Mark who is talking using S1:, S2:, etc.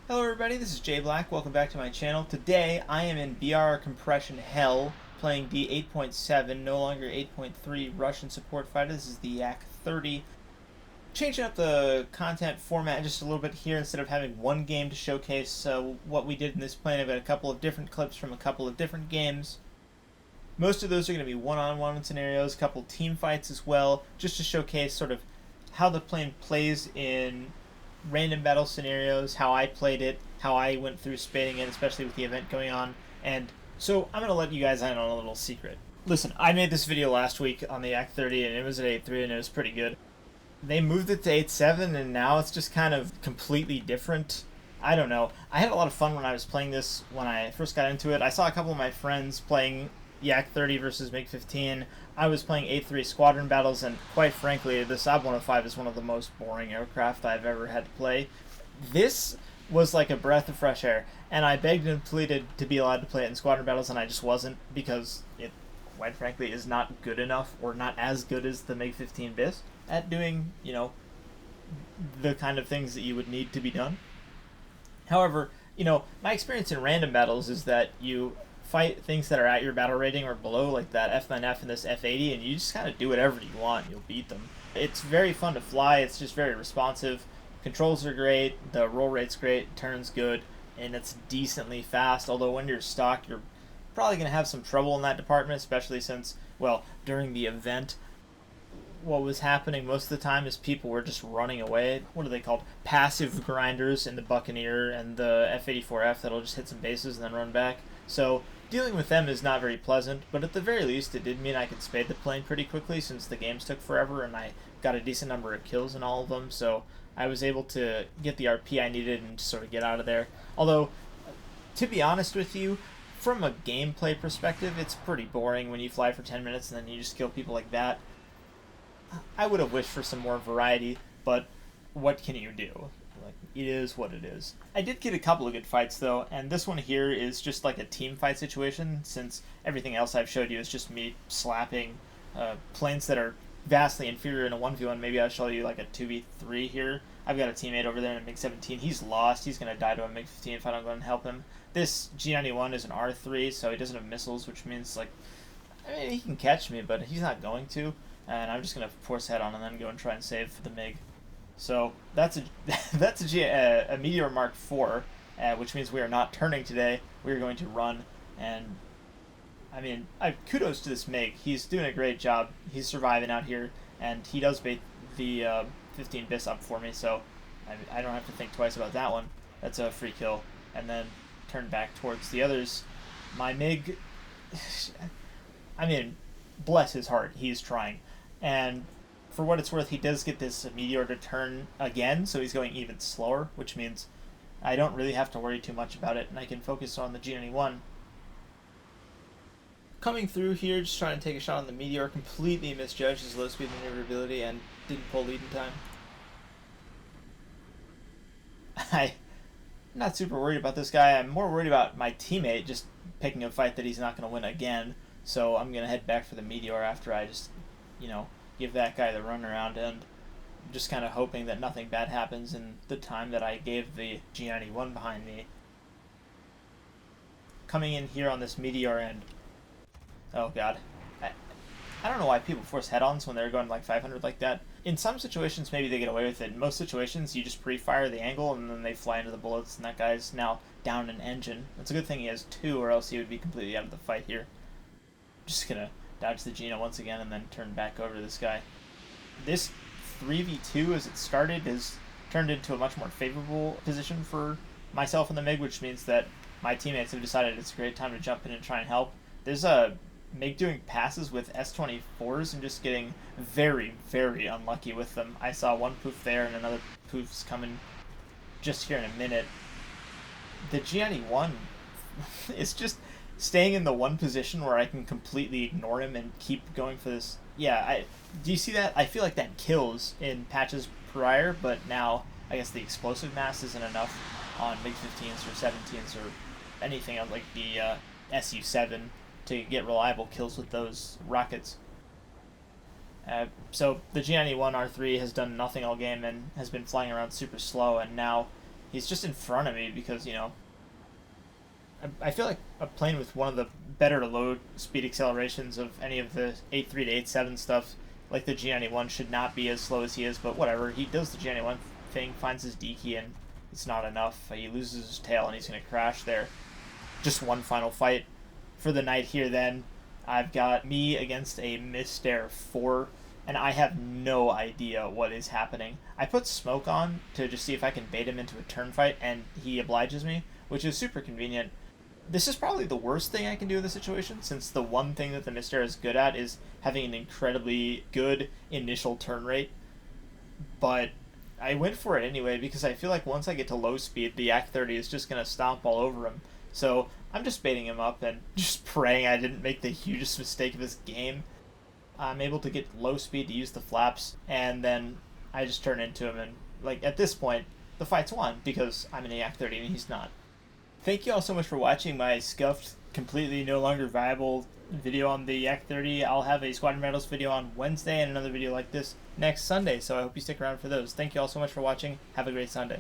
S1: Hello everybody, this is Jay Black. Welcome back to my channel. Today I am in BR compression hell, playing the 8.7, no longer 8.3 Russian support fighter. This is the Yak-30. Changing up the content format just a little bit here. Instead of having one game to showcase what we did in this plane, I've got a couple of different clips from a couple of different games. Most of those are going to be one-on-one scenarios, a couple team fights as well, just to showcase sort of how the plane plays in random battle scenarios, how I played it, how I went through spading it, especially with the event going on. And so I'm going to let you guys in on a little secret. Listen, I made this video last week on the Yak-30 and it was at 8.3 and it was pretty good. They moved it to 8.7 and now it's just kind of completely different. I don't know. I had a lot of fun when I was playing this when I first got into it. I saw a couple of my friends playing Yak-30 versus MiG-15. I was playing 8.3 squadron battles, and quite frankly, the Saab 105 is one of the most boring aircraft I've ever had to play. This was like a breath of fresh air, and I begged and pleaded to be allowed to play it in squadron battles, and I just wasn't, because it, quite frankly, is not good enough, or not as good as the MiG-15 BIS at doing, you know, the kind of things that you would need to be done. However, you know, my experience in random battles is that you fight things that are at your battle rating or below, like that F9F and this F80, and you just kind of do whatever you want. You'll beat them. It's very fun to fly. It's just very responsive. Controls are great. The roll rate's great. Turns good, and it's decently fast. Although when you're stock, you're probably going to have some trouble in that department, especially since, well, during the event, what was happening most of the time is people were just running away. What are they called? Passive grinders in the Buccaneer and the F-84F that'll just hit some bases and then run back. So dealing with them is not very pleasant, but at the very least it did mean I could spade the plane pretty quickly since the games took forever and I got a decent number of kills in all of them, so I was able to get the RP I needed and sort of get out of there. Although, to be honest with you, from a gameplay perspective, it's pretty boring when you fly for 10 minutes and then you just kill people like that. I would have wished for some more variety, but what can you do? Like, it is what it is. I did get a couple of good fights though, and this one here is just like a team fight situation, since everything else I've showed you is just me slapping planes that are vastly inferior in a 1v1. Maybe I'll show you like a 2v3 here. I've got a teammate over there in a MiG-17. He's lost. He's going to die to a MiG-15 if I don't go and help him. This G91 is an R3, so he doesn't have missiles, which means, like, I mean, he can catch me, but he's not going to. And I'm just going to force head on and then go and try and save the MiG. So that's a Meteor Mark IV, which means we are not turning today. We are going to run, and I mean, kudos to this MiG. He's doing a great job. He's surviving out here, and he does bait the 15 BIS up for me, so I don't have to think twice about that one. That's a free kill, and then turn back towards the others. My MiG, I mean, bless his heart, he's trying. And for what it's worth, he does get this Meteor to turn again, so he's going even slower, which means I don't really have to worry too much about it, and I can focus on the G91. Coming through here, just trying to take a shot on the Meteor, completely misjudged his low speed maneuverability and didn't pull lead in time. I'm not super worried about this guy. I'm more worried about my teammate just picking a fight that he's not going to win again, so I'm going to head back for the Meteor after I just, you know, give that guy the runaround, and just kind of hoping that nothing bad happens in the time that I gave the G91 behind me. Coming in here on this Meteor, and oh god, I don't know why people force head-ons when they're going like 500 like that. In some situations maybe they get away with it. In most situations you just pre-fire the angle and then they fly into the bullets, and that guy's now down an engine. It's a good thing he has two, or else he would be completely out of the fight here. Just gonna dodge the Gina once again and then turn back over to this guy. This 3v2 as it started has turned into a much more favorable position for myself and the MiG, which means that my teammates have decided it's a great time to jump in and try and help. There's a MiG doing passes with S-24s and just getting very, very unlucky with them. I saw one poof there and another poof's coming just here in a minute. The G91 is just staying in the one position where I can completely ignore him and keep going for this. Yeah, do you see that? I feel like that kills in patches prior, but now I guess the explosive mass isn't enough on MiG-15s or 17s or anything else like the Su-7 to get reliable kills with those rockets. So the G91 R3 has done nothing all game and has been flying around super slow, and now he's just in front of me because, you know, I feel like I'm playing with one of the better low speed accelerations of any of the 8.3 to 8.7 stuff. Like the G91 should not be as slow as he is, but whatever. He does the G91 thing, finds his D key, and it's not enough. He loses his tail, and he's going to crash there. Just one final fight for the night here then. I've got me against a Mr. 4, and I have no idea what is happening. I put smoke on to just see if I can bait him into a turn fight, and he obliges me, which is super convenient. This is probably the worst thing I can do in this situation, since the one thing that the Mr. is good at is having an incredibly good initial turn rate. But I went for it anyway because I feel like once I get to low speed, the Yak-30 is just going to stomp all over him. So I'm just baiting him up and just praying I didn't make the hugest mistake of this game. I'm able to get low speed to use the flaps, and then I just turn into him, and like at this point, the fight's won because I'm in a Yak-30 and he's not. Thank you all so much for watching my scuffed, completely no longer viable video on the Yak-30. I'll have a Squadron Battles video on Wednesday and another video like this next Sunday, so I hope you stick around for those. Thank you all so much for watching. Have a great Sunday.